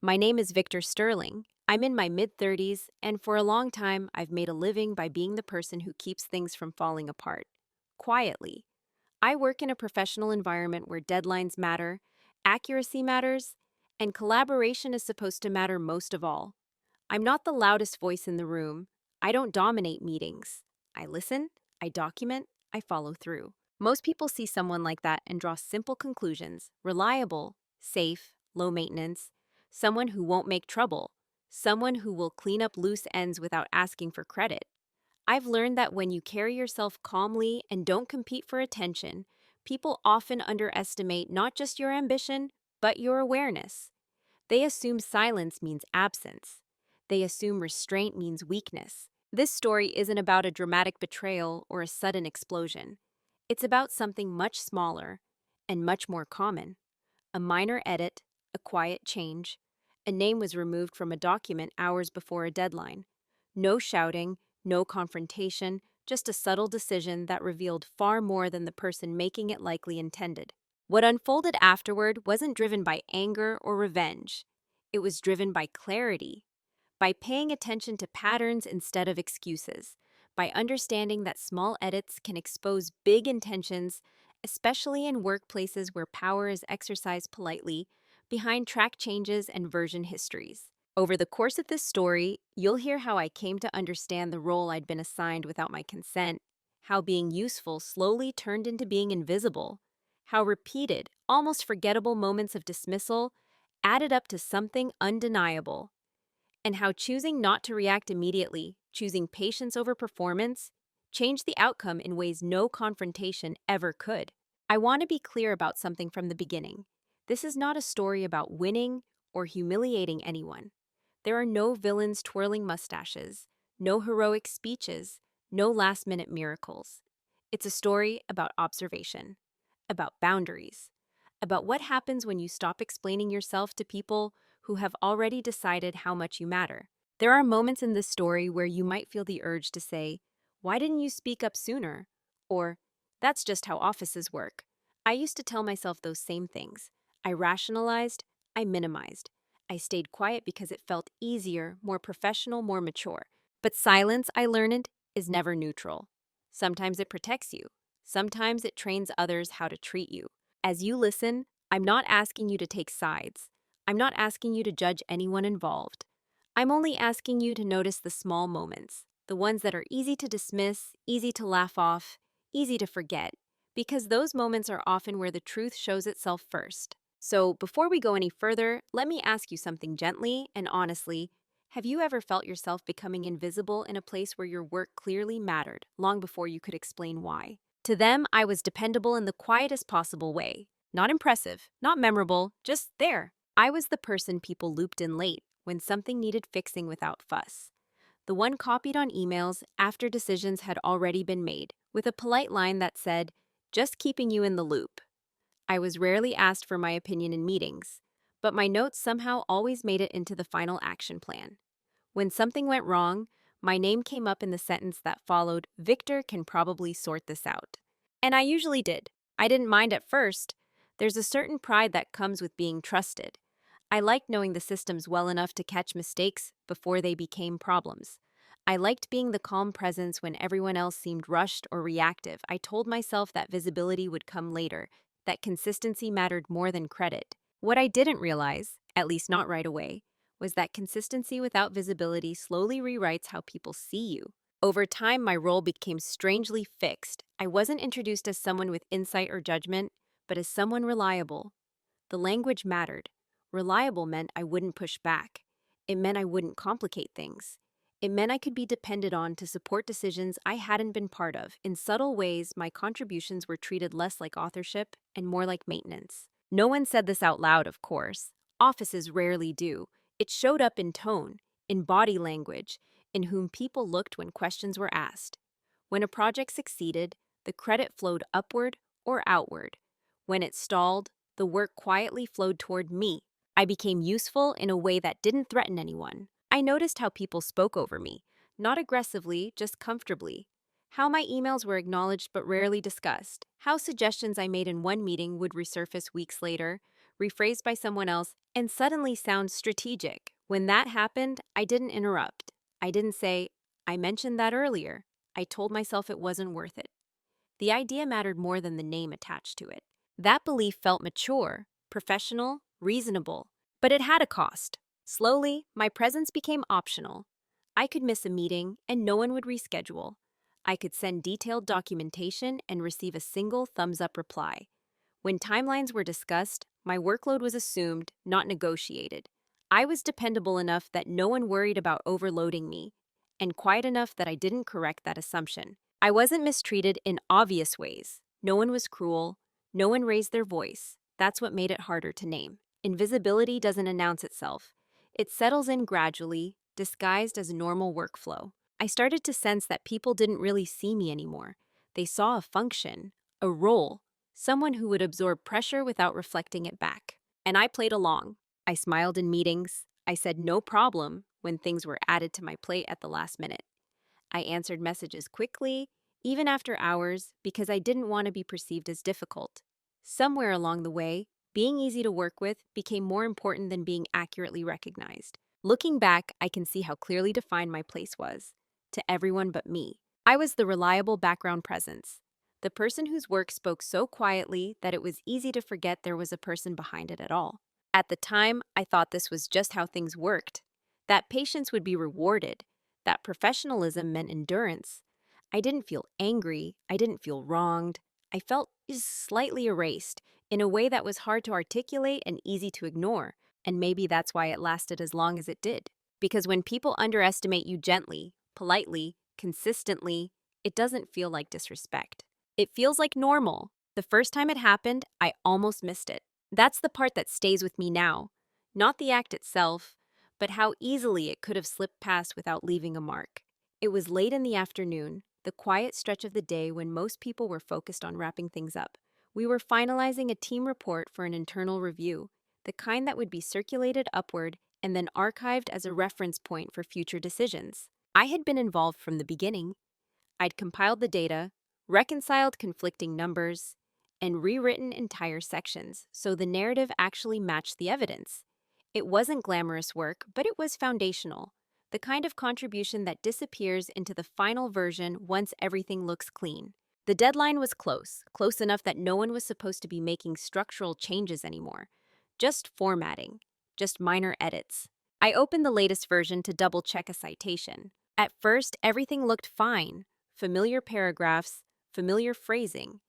My name is Victor Sterling. I'm in my mid-30s, and for a long time, I've made a living by being the person who keeps things from falling apart. Quietly. I work in a professional environment where deadlines matter, accuracy matters, and collaboration is supposed to matter most of all. I'm not the loudest voice in the room. I don't dominate meetings. I listen, I document, I follow through. Most people see someone like that and draw simple conclusions: reliable, safe, low maintenance, someone who won't make trouble, someone who will clean up loose ends without asking for credit. I've learned that when you carry yourself calmly and don't compete for attention, people often underestimate not just your ambition, but your awareness. They assume silence means absence. They assume restraint means weakness. This story isn't about a dramatic betrayal or a sudden explosion. It's about something much smaller and much more common. A minor edit, a quiet change. A name was removed from a document hours before a deadline. No shouting, no confrontation, just a subtle decision that revealed far more than the person making it likely intended. What unfolded afterward wasn't driven by anger or revenge. It was driven by clarity, by paying attention to patterns instead of excuses, by understanding that small edits can expose big intentions, especially in workplaces where power is exercised politely, behind track changes and version histories. Over the course of this story, you'll hear how I came to understand the role I'd been assigned without my consent, how being useful slowly turned into being invisible, how repeated, almost forgettable moments of dismissal added up to something undeniable, and how choosing not to react immediately, choosing patience over performance, changed the outcome in ways no confrontation ever could. I want to be clear about something from the beginning. This is not a story about winning or humiliating anyone. There are no villains twirling mustaches, no heroic speeches, no last-minute miracles. It's a story about observation, about boundaries, about what happens when you stop explaining yourself to people who have already decided how much you matter. There are moments in this story where you might feel the urge to say, "Why didn't you speak up sooner?" Or, "That's just how offices work." I used to tell myself those same things. I rationalized, I minimized. I stayed quiet because it felt easier, more professional, more mature. But silence, I learned, is never neutral. Sometimes it protects you. Sometimes it trains others how to treat you. As you listen, I'm not asking you to take sides. I'm not asking you to judge anyone involved. I'm only asking you to notice the small moments, the ones that are easy to dismiss, easy to laugh off, easy to forget, because those moments are often where the truth shows itself first. So, before we go any further, let me ask you something gently and honestly. Have you ever felt yourself becoming invisible in a place where your work clearly mattered, long before you could explain why? To them, I was dependable in the quietest possible way. Not impressive, not memorable, just there. I was the person people looped in late when something needed fixing without fuss. The one copied on emails after decisions had already been made, with a polite line that said, "Just keeping you in the loop." I was rarely asked for my opinion in meetings, but my notes somehow always made it into the final action plan. When something went wrong, my name came up in the sentence that followed: "Victor can probably sort this out." And I usually did. I didn't mind at first. There's a certain pride that comes with being trusted. I liked knowing the systems well enough to catch mistakes before they became problems. I liked being the calm presence when everyone else seemed rushed or reactive. I told myself that visibility would come later, that consistency mattered more than credit. What I didn't realize, at least not right away, was that consistency without visibility slowly rewrites how people see you. Over time, my role became strangely fixed. I wasn't introduced as someone with insight or judgment, but as someone reliable. The language mattered. Reliable meant I wouldn't push back. It meant I wouldn't complicate things. It meant I could be depended on to support decisions I hadn't been part of. In subtle ways, my contributions were treated less like authorship and more like maintenance. No one said this out loud, of course. Offices rarely do. It showed up in tone, in body language, in whom people looked when questions were asked. When a project succeeded, the credit flowed upward or outward. When it stalled, the work quietly flowed toward me. I became useful in a way that didn't threaten anyone. I noticed how people spoke over me, not aggressively, just comfortably. How my emails were acknowledged but rarely discussed. How suggestions I made in one meeting would resurface weeks later, rephrased by someone else, and suddenly sounds strategic. When that happened, I didn't interrupt. I didn't say, I mentioned that earlier. I told myself it wasn't worth it. The idea mattered more than the name attached to it. That belief felt mature, professional, reasonable, but it had a cost. Slowly, my presence became optional. I could miss a meeting and no one would reschedule. I could send detailed documentation and receive a single thumbs up reply. When timelines were discussed, my workload was assumed, not negotiated. I was dependable enough that no one worried about overloading me, and quiet enough that I didn't correct that assumption. I wasn't mistreated in obvious ways. No one was cruel. No one raised their voice. That's what made it harder to name. Invisibility doesn't announce itself. It settles in gradually, disguised as normal workflow. I started to sense that people didn't really see me anymore. They saw a function, a role, someone who would absorb pressure without reflecting it back. And I played along. I smiled in meetings. I said no problem when things were added to my plate at the last minute. I answered messages quickly, even after hours, because I didn't want to be perceived as difficult. Somewhere along the way, being easy to work with became more important than being accurately recognized. Looking back, I can see how clearly defined my place was. To everyone but me. I was the reliable background presence. The person whose work spoke so quietly that it was easy to forget there was a person behind it at all. At the time, I thought this was just how things worked. That patience would be rewarded, that professionalism meant endurance. I didn't feel angry. I didn't feel wronged. I felt just slightly erased in a way that was hard to articulate and easy to ignore. And maybe that's why it lasted as long as it did. Because when people underestimate you gently, politely, consistently, it doesn't feel like disrespect. It feels like normal. The first time it happened, I almost missed it. That's the part that stays with me now. Not the act itself, but how easily it could have slipped past without leaving a mark. It was late in the afternoon, the quiet stretch of the day when most people were focused on wrapping things up. We were finalizing a team report for an internal review, the kind that would be circulated upward and then archived as a reference point for future decisions. I had been involved from the beginning. I'd compiled the data, reconciled conflicting numbers, and rewritten entire sections so the narrative actually matched the evidence. It wasn't glamorous work, but it was foundational, the kind of contribution that disappears into the final version once everything looks clean. The deadline was close enough that no one was supposed to be making structural changes anymore. Just formatting, just minor edits. I opened the latest version to double-check a citation. At first, everything looked fine. Familiar paragraphs, familiar phrasing.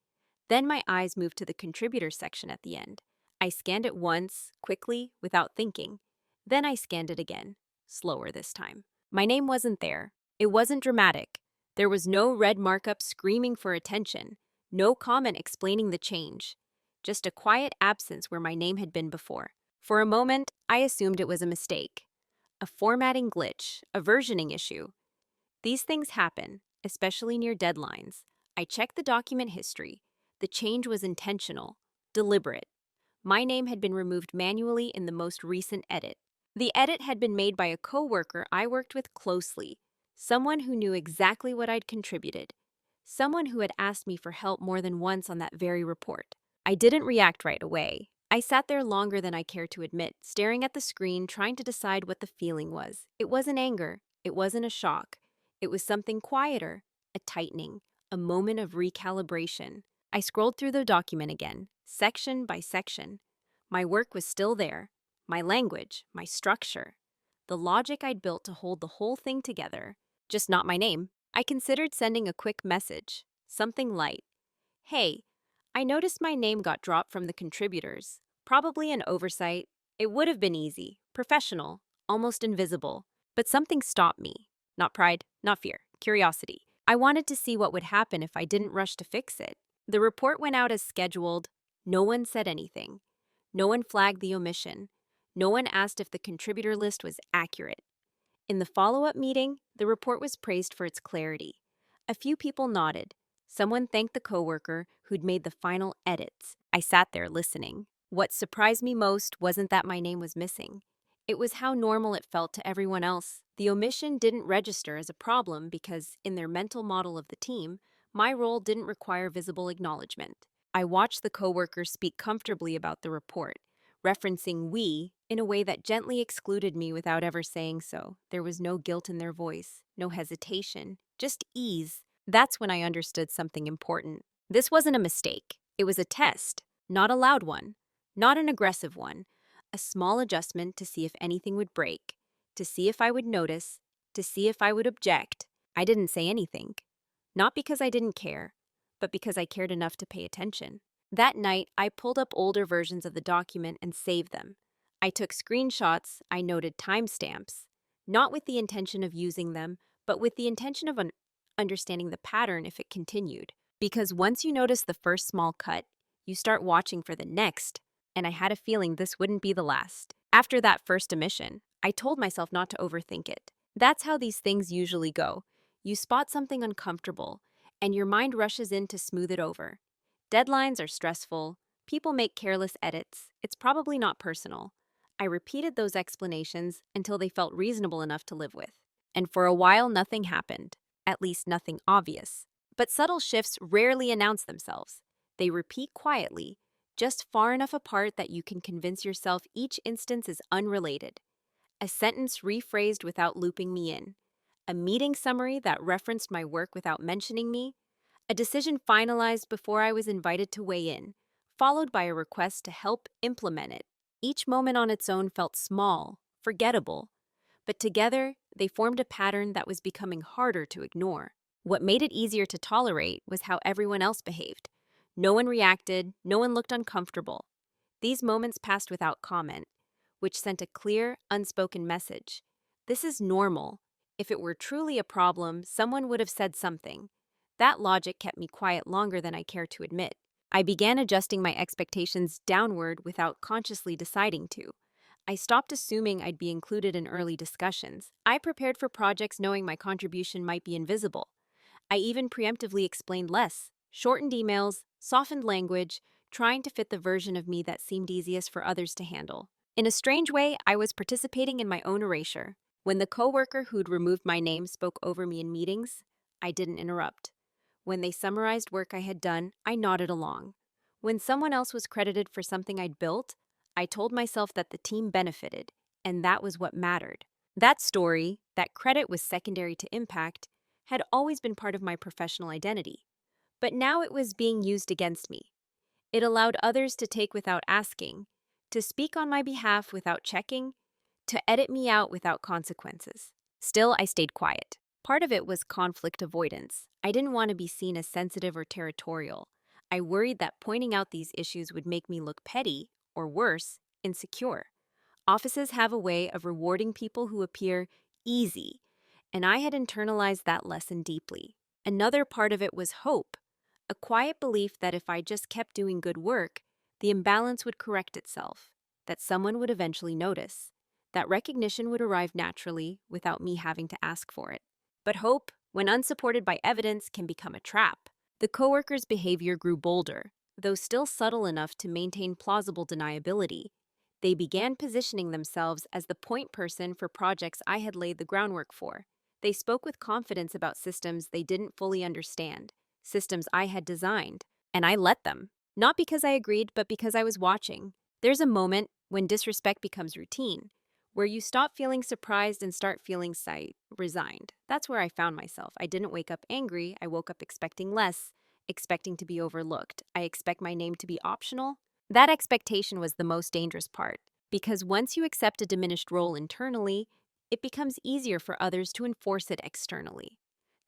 Then my eyes moved to the contributor section at the end. I scanned it once, quickly, without thinking. Then I scanned it again, slower this time. My name wasn't there. It wasn't dramatic. There was no red markup screaming for attention, no comment explaining the change. Just a quiet absence where my name had been before. For a moment, I assumed it was a mistake. A formatting glitch, a versioning issue. These things happen, especially near deadlines. I checked the document history. The change was intentional, deliberate. My name had been removed manually in the most recent edit. The edit had been made by a coworker I worked with closely, someone who knew exactly what I'd contributed, someone who had asked me for help more than once on that very report. I didn't react right away. I sat there longer than I cared to admit, staring at the screen, trying to decide what the feeling was. It wasn't anger. It wasn't a shock. It was something quieter, a tightening, a moment of recalibration. I scrolled through the document again, section by section. My work was still there. My language, my structure. The logic I'd built to hold the whole thing together. Just not my name. I considered sending a quick message. Something light. Hey, I noticed my name got dropped from the contributors. Probably an oversight. It would have been easy, professional, almost invisible. But something stopped me. Not pride, not fear, curiosity. I wanted to see what would happen if I didn't rush to fix it. The report went out as scheduled. No one said anything. No one flagged the omission. No one asked if the contributor list was accurate. In the follow-up meeting, the report was praised for its clarity. A few people nodded. Someone thanked the coworker who'd made the final edits. I sat there listening. What surprised me most wasn't that my name was missing. It was how normal it felt to everyone else. The omission didn't register as a problem because, in their mental model of the team, my role didn't require visible acknowledgement. I watched the coworker speak comfortably about the report, referencing we in a way that gently excluded me without ever saying so. There was no guilt in their voice, no hesitation, just ease. That's when I understood something important. This wasn't a mistake. It was a test, not a loud one, not an aggressive one, a small adjustment to see if anything would break, to see if I would notice, to see if I would object. I didn't say anything. Not because I didn't care, but because I cared enough to pay attention. That night, I pulled up older versions of the document and saved them. I took screenshots, I noted timestamps, not with the intention of using them, but with the intention of understanding the pattern if it continued. Because once you notice the first small cut, you start watching for the next, and I had a feeling this wouldn't be the last. After that first omission, I told myself not to overthink it. That's how these things usually go. You spot something uncomfortable, and your mind rushes in to smooth it over. Deadlines are stressful. People make careless edits. It's probably not personal. I repeated those explanations until they felt reasonable enough to live with. And for a while, nothing happened. At least nothing obvious. But subtle shifts rarely announce themselves. They repeat quietly, just far enough apart that you can convince yourself each instance is unrelated. A sentence rephrased without looping me in. A meeting summary that referenced my work without mentioning me. A decision finalized before I was invited to weigh in, followed by a request to help implement it. Each moment on its own felt small, forgettable, but together they formed a pattern that was becoming harder to ignore. What made it easier to tolerate was how everyone else behaved. No one reacted, no one looked uncomfortable. These moments passed without comment, which sent a clear, unspoken message. This is normal. If it were truly a problem, someone would have said something. That logic kept me quiet longer than I care to admit. I began adjusting my expectations downward without consciously deciding to. I stopped assuming I'd be included in early discussions. I prepared for projects knowing my contribution might be invisible. I even preemptively explained less, shortened emails, softened language, trying to fit the version of me that seemed easiest for others to handle. In a strange way, I was participating in my own erasure. When the coworker who'd removed my name spoke over me in meetings, I didn't interrupt. When they summarized work I had done, I nodded along. When someone else was credited for something I'd built, I told myself that the team benefited, and that was what mattered. That story, that credit was secondary to impact, had always been part of my professional identity. But now it was being used against me. It allowed others to take without asking, to speak on my behalf without checking, to edit me out without consequences. Still, I stayed quiet. Part of it was conflict avoidance. I didn't want to be seen as sensitive or territorial. I worried that pointing out these issues would make me look petty, or worse, insecure. Offices have a way of rewarding people who appear easy, and I had internalized that lesson deeply. Another part of it was hope, a quiet belief that if I just kept doing good work, the imbalance would correct itself, that someone would eventually notice, that recognition would arrive naturally without me having to ask for it. But hope, when unsupported by evidence, can become a trap. The coworkers' behavior grew bolder, though still subtle enough to maintain plausible deniability. They began positioning themselves as the point person for projects I had laid the groundwork for. They spoke with confidence about systems they didn't fully understand, systems I had designed, and I let them. Not because I agreed, but because I was watching. There's a moment when disrespect becomes routine, where you stop feeling surprised and start feeling resigned. That's where I found myself. I didn't wake up angry. I woke up expecting less, expecting to be overlooked. I expect my name to be optional. That expectation was the most dangerous part, because once you accept a diminished role internally, it becomes easier for others to enforce it externally.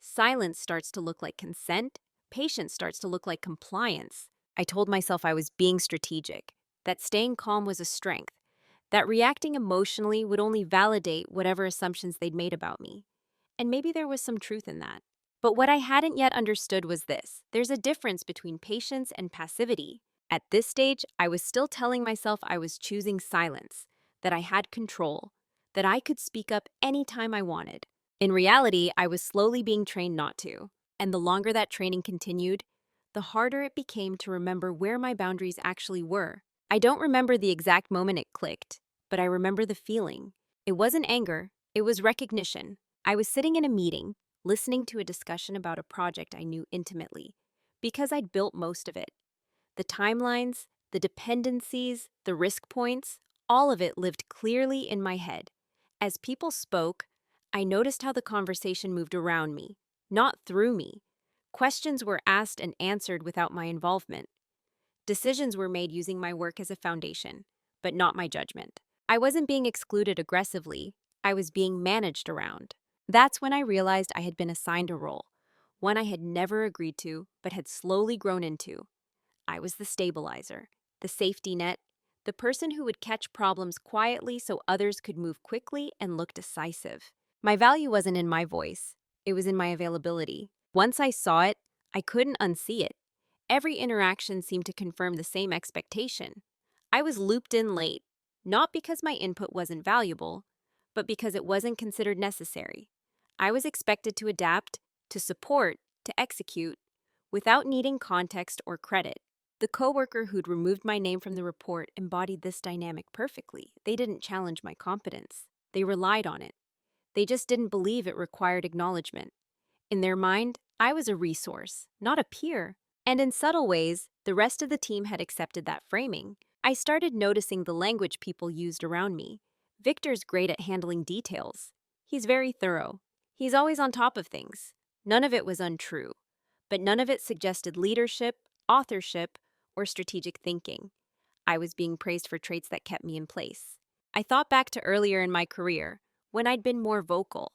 Silence starts to look like consent. Patience starts to look like compliance. I told myself I was being strategic, that staying calm was a strength, that reacting emotionally would only validate whatever assumptions they'd made about me. And maybe there was some truth in that. But what I hadn't yet understood was this: there's a difference between patience and passivity. At this stage, I was still telling myself I was choosing silence, that I had control, that I could speak up anytime I wanted. In reality, I was slowly being trained not to. And the longer that training continued, the harder it became to remember where my boundaries actually were. I don't remember the exact moment it clicked, but I remember the feeling. It wasn't anger, it was recognition. I was sitting in a meeting, listening to a discussion about a project I knew intimately, because I'd built most of it. The timelines, the dependencies, the risk points, all of it lived clearly in my head. As people spoke, I noticed how the conversation moved around me, not through me. Questions were asked and answered without my involvement. Decisions were made using my work as a foundation, but not my judgment. I wasn't being excluded aggressively, I was being managed around. That's when I realized I had been assigned a role, one I had never agreed to, but had slowly grown into. I was the stabilizer, the safety net, the person who would catch problems quietly so others could move quickly and look decisive. My value wasn't in my voice, it was in my availability. Once I saw it, I couldn't unsee it. Every interaction seemed to confirm the same expectation. I was looped in late, not because my input wasn't valuable, but because it wasn't considered necessary. I was expected to adapt, to support, to execute, without needing context or credit. The coworker who'd removed my name from the report embodied this dynamic perfectly. They didn't challenge my competence. They relied on it. They just didn't believe it required acknowledgement. In their mind, I was a resource, not a peer. And in subtle ways, the rest of the team had accepted that framing. I started noticing the language people used around me. Victor's great at handling details. He's very thorough. He's always on top of things. None of it was untrue, but none of it suggested leadership, authorship, or strategic thinking. I was being praised for traits that kept me in place. I thought back to earlier in my career, when I'd been more vocal,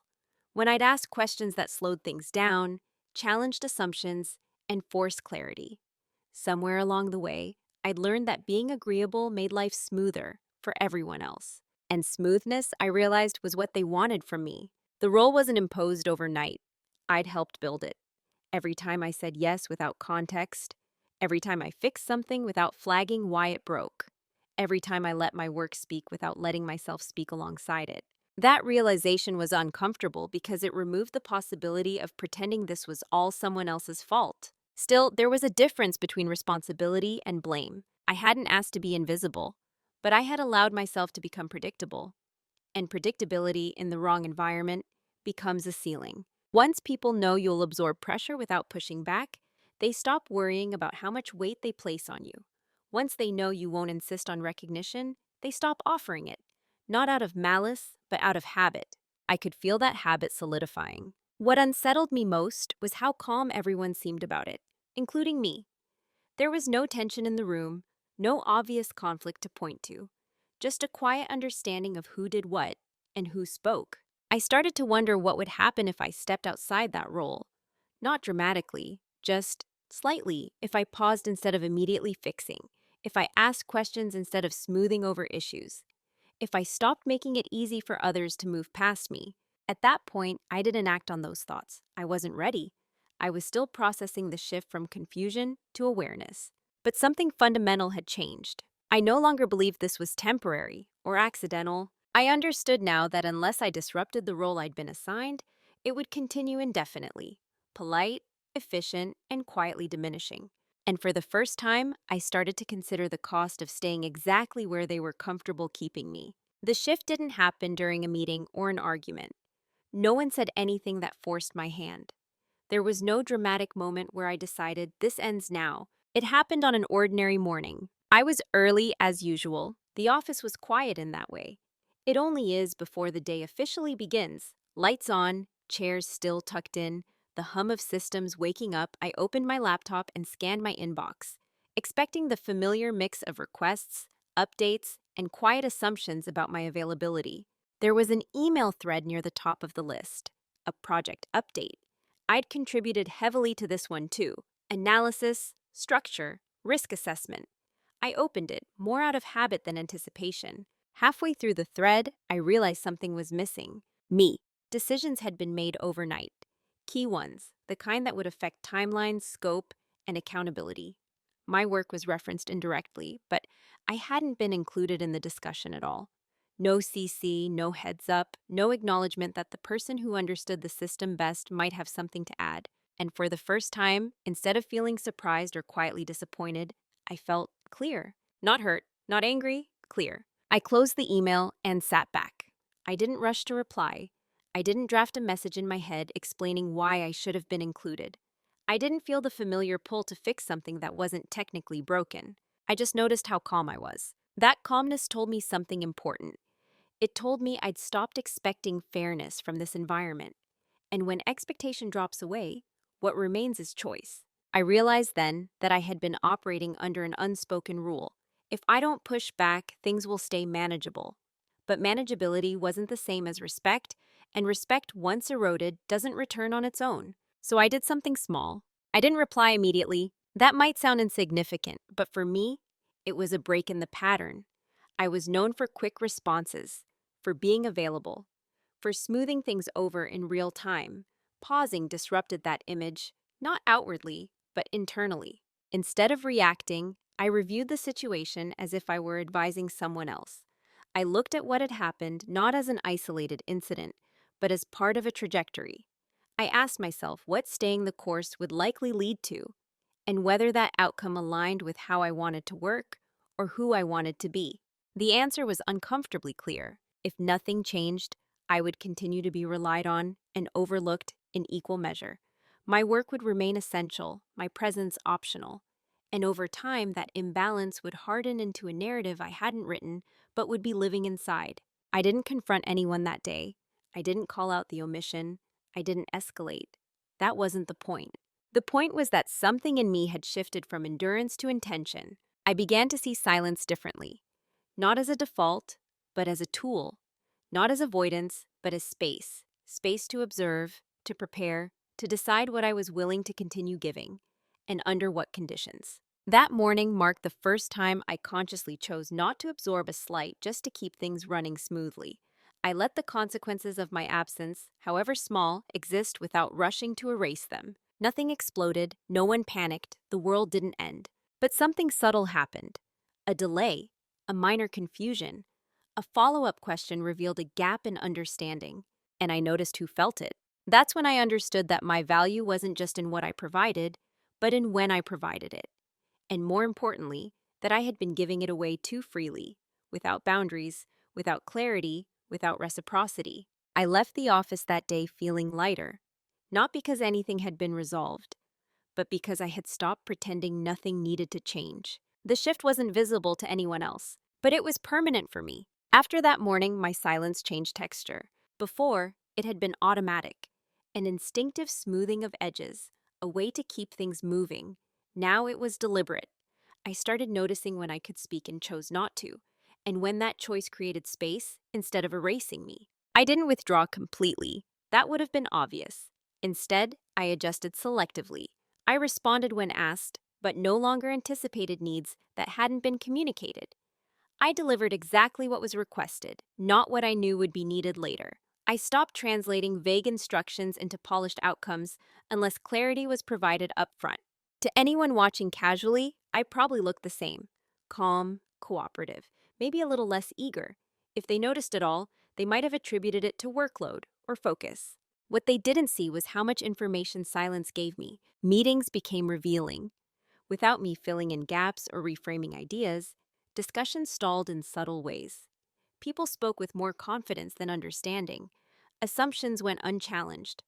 when I'd asked questions that slowed things down, challenged assumptions, and forced clarity. Somewhere along the way, I'd learned that being agreeable made life smoother for everyone else. And smoothness, I realized, was what they wanted from me. The role wasn't imposed overnight. I'd helped build it. Every time I said yes without context, every time I fixed something without flagging why it broke, every time I let my work speak without letting myself speak alongside it. That realization was uncomfortable because it removed the possibility of pretending this was all someone else's fault. Still, there was a difference between responsibility and blame. I hadn't asked to be invisible, but I had allowed myself to become predictable. And predictability in the wrong environment becomes a ceiling. Once people know you'll absorb pressure without pushing back, they stop worrying about how much weight they place on you. Once they know you won't insist on recognition, they stop offering it. Not out of malice, but out of habit. I could feel that habit solidifying. What unsettled me most was how calm everyone seemed about it, including me. There was no tension in the room, no obvious conflict to point to, just a quiet understanding of who did what and who spoke. I started to wonder what would happen if I stepped outside that role. Not dramatically, just slightly, if I paused instead of immediately fixing, if I asked questions instead of smoothing over issues, if I stopped making it easy for others to move past me. At that point, I didn't act on those thoughts. I wasn't ready. I was still processing the shift from confusion to awareness. But something fundamental had changed. I no longer believed this was temporary or accidental. I understood now that unless I disrupted the role I'd been assigned, it would continue indefinitely, polite, efficient, and quietly diminishing. And for the first time, I started to consider the cost of staying exactly where they were comfortable keeping me. The shift didn't happen during a meeting or an argument. No one said anything that forced my hand. There was no dramatic moment where I decided, this ends now. It happened on an ordinary morning. I was early as usual. The office was quiet in that way. It only is before the day officially begins. Lights on, chairs still tucked in, the hum of systems waking up. I opened my laptop and scanned my inbox, expecting the familiar mix of requests, updates, and quiet assumptions about my availability. There was an email thread near the top of the list, a project update. I'd contributed heavily to this one too. Analysis, structure, risk assessment. I opened it, more out of habit than anticipation. Halfway through the thread, I realized something was missing. Me. Decisions had been made overnight. Key ones, the kind that would affect timelines, scope, and accountability. My work was referenced indirectly, but I hadn't been included in the discussion at all. No CC, no heads up, no acknowledgement that the person who understood the system best might have something to add. And for the first time, instead of feeling surprised or quietly disappointed, I felt clear. Not hurt, not angry, clear. I closed the email and sat back. I didn't rush to reply. I didn't draft a message in my head explaining why I should have been included. I didn't feel the familiar pull to fix something that wasn't technically broken. I just noticed how calm I was. That calmness told me something important. It told me I'd stopped expecting fairness from this environment. And when expectation drops away, what remains is choice. I realized then that I had been operating under an unspoken rule. If I don't push back, things will stay manageable. But manageability wasn't the same as respect, and respect once eroded doesn't return on its own. So I did something small. I didn't reply immediately. That might sound insignificant, but for me, it was a break in the pattern. I was known for quick responses, for being available, for smoothing things over in real time. Pausing disrupted that image, not outwardly, but internally. Instead of reacting, I reviewed the situation as if I were advising someone else. I looked at what had happened not as an isolated incident, but as part of a trajectory. I asked myself what staying the course would likely lead to, and whether that outcome aligned with how I wanted to work or who I wanted to be. The answer was uncomfortably clear. If nothing changed, I would continue to be relied on and overlooked in equal measure. My work would remain essential, my presence optional. And over time, that imbalance would harden into a narrative I hadn't written, but would be living inside. I didn't confront anyone that day. I didn't call out the omission. I didn't escalate. That wasn't the point. The point was that something in me had shifted from endurance to intention. I began to see silence differently, not as a default, but as a tool, not as avoidance, but as space. Space to observe, to prepare, to decide what I was willing to continue giving, and under what conditions. That morning marked the first time I consciously chose not to absorb a slight just to keep things running smoothly. I let the consequences of my absence, however small, exist without rushing to erase them. Nothing exploded, no one panicked, the world didn't end. But something subtle happened. A delay, a minor confusion. A follow-up question revealed a gap in understanding, and I noticed who felt it. That's when I understood that my value wasn't just in what I provided, but in when I provided it. And more importantly, that I had been giving it away too freely, without boundaries, without clarity, without reciprocity. I left the office that day feeling lighter, not because anything had been resolved, but because I had stopped pretending nothing needed to change. The shift wasn't visible to anyone else, but it was permanent for me. After that morning, my silence changed texture. Before, it had been automatic, an instinctive smoothing of edges, a way to keep things moving. Now it was deliberate. I started noticing when I could speak and chose not to, and when that choice created space instead of erasing me. I didn't withdraw completely. That would have been obvious. Instead, I adjusted selectively. I responded when asked, but no longer anticipated needs that hadn't been communicated. I delivered exactly what was requested, not what I knew would be needed later. I stopped translating vague instructions into polished outcomes unless clarity was provided up front. To anyone watching casually, I probably looked the same. Calm, cooperative, maybe a little less eager. If they noticed at all, they might have attributed it to workload or focus. What they didn't see was how much information silence gave me. Meetings became revealing. Without me filling in gaps or reframing ideas, discussions stalled in subtle ways. People spoke with more confidence than understanding. Assumptions went unchallenged.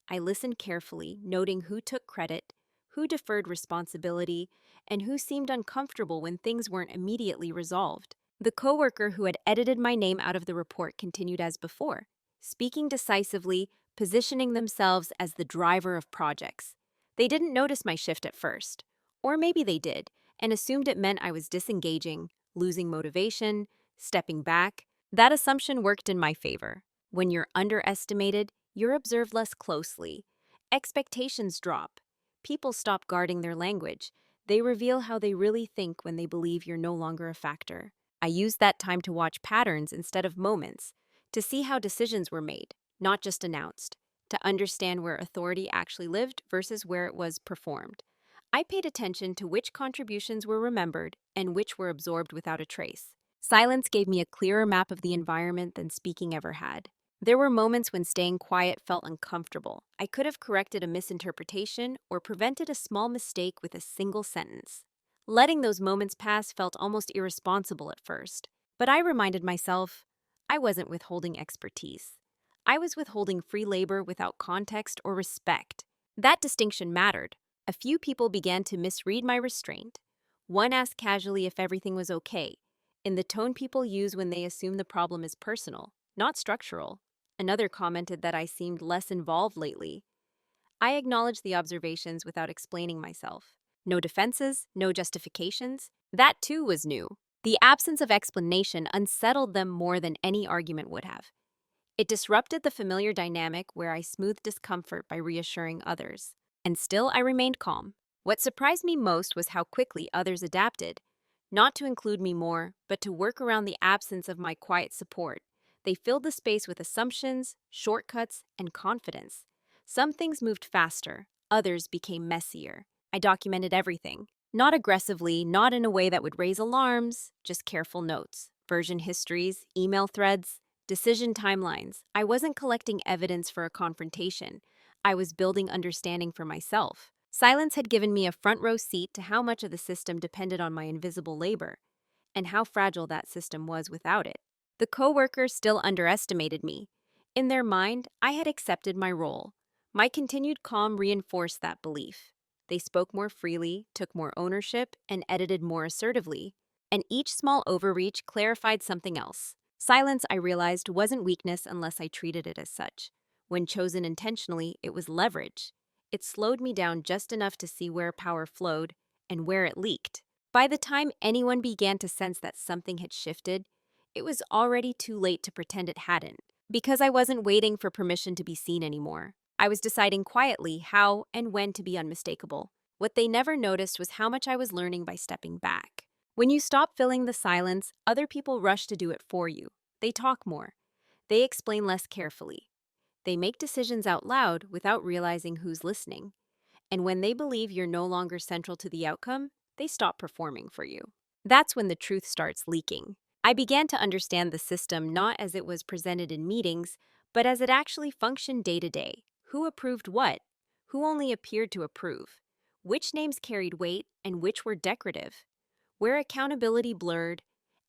I listened carefully, noting who took credit, who deferred responsibility, and who seemed uncomfortable when things weren't immediately resolved. The coworker who had edited my name out of the report continued as before, speaking decisively, positioning themselves as the driver of projects. They didn't notice my shift at first. Or maybe they did, and assumed it meant I was disengaging, losing motivation, stepping back. That assumption worked in my favor. When you're underestimated, you're observed less closely. Expectations drop. People stop guarding their language. They reveal how they really think when they believe you're no longer a factor. I used that time to watch patterns instead of moments, to see how decisions were made, not just announced, to understand where authority actually lived versus where it was performed. I paid attention to which contributions were remembered and which were absorbed without a trace. Silence gave me a clearer map of the environment than speaking ever had. There were moments when staying quiet felt uncomfortable. I could have corrected a misinterpretation or prevented a small mistake with a single sentence. Letting those moments pass felt almost irresponsible at first. But I reminded myself, I wasn't withholding expertise. I was withholding free labor without context or respect. That distinction mattered. A few people began to misread my restraint. One asked casually if everything was okay, in the tone people use when they assume the problem is personal, not structural. Another commented that I seemed less involved lately. I acknowledged the observations without explaining myself. No defenses, no justifications. That too was new. The absence of explanation unsettled them more than any argument would have. It disrupted the familiar dynamic where I smoothed discomfort by reassuring others. And still, I remained calm. What surprised me most was how quickly others adapted. Not to include me more, but to work around the absence of my quiet support. They filled the space with assumptions, shortcuts, and confidence. Some things moved faster, others became messier. I documented everything. Not aggressively, not in a way that would raise alarms, just careful notes, version histories, email threads, decision timelines. I wasn't collecting evidence for a confrontation. I was building understanding for myself. Silence had given me a front row seat to how much of the system depended on my invisible labor, and how fragile that system was without it. The coworkers still underestimated me. In their mind, I had accepted my role. My continued calm reinforced that belief. They spoke more freely, took more ownership, and edited more assertively. And each small overreach clarified something else. Silence, I realized, wasn't weakness unless I treated it as such. When chosen intentionally, it was leverage. It slowed me down just enough to see where power flowed and where it leaked. By the time anyone began to sense that something had shifted, it was already too late to pretend it hadn't. Because I wasn't waiting for permission to be seen anymore. I was deciding quietly how and when to be unmistakable. What they never noticed was how much I was learning by stepping back. When you stop filling the silence, other people rush to do it for you. They talk more. They explain less carefully. They make decisions out loud without realizing who's listening. And when they believe you're no longer central to the outcome, they stop performing for you. That's when the truth starts leaking. I began to understand the system not as it was presented in meetings, but as it actually functioned day to day. Who approved what? Who only appeared to approve? Which names carried weight and which were decorative? Where accountability blurred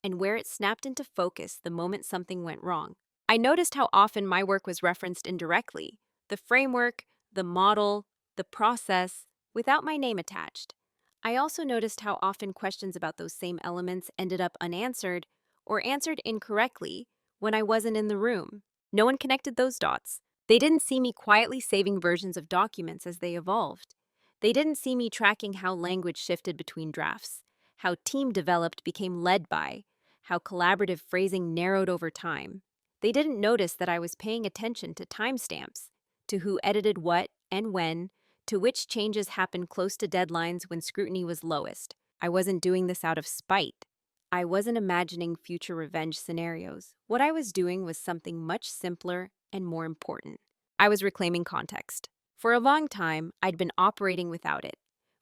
and where it snapped into focus the moment something went wrong. I noticed how often my work was referenced indirectly. The framework, the model, the process, without my name attached. I also noticed how often questions about those same elements ended up unanswered or answered incorrectly when I wasn't in the room. No one connected those dots. They didn't see me quietly saving versions of documents as they evolved. They didn't see me tracking how language shifted between drafts, how team developed became led by, how collaborative phrasing narrowed over time. They didn't notice that I was paying attention to timestamps, to who edited what and when, to which changes happened close to deadlines when scrutiny was lowest. I wasn't doing this out of spite. I wasn't imagining future revenge scenarios. What I was doing was something much simpler and more important. I was reclaiming context. For a long time, I'd been operating without it,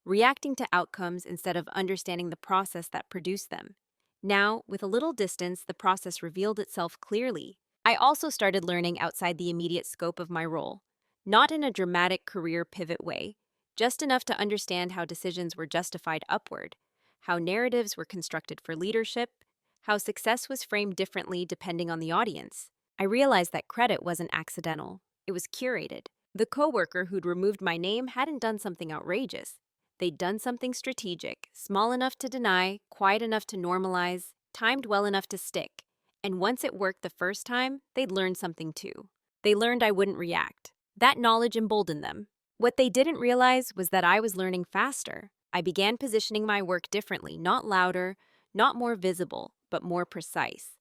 reacting to outcomes instead of understanding the process that produced them. Now, with a little distance, the process revealed itself clearly. I also started learning outside the immediate scope of my role. Not in a dramatic career pivot way, just enough to understand how decisions were justified upward, how narratives were constructed for leadership, how success was framed differently depending on the audience. I realized that credit wasn't accidental, it was curated. The coworker who'd removed my name hadn't done something outrageous. They'd done something strategic, small enough to deny, quiet enough to normalize, timed well enough to stick. And once it worked the first time, they'd learned something too. They learned I wouldn't react. That knowledge emboldened them. What they didn't realize was that I was learning faster. I began positioning my work differently, not louder, not more visible, but more precise.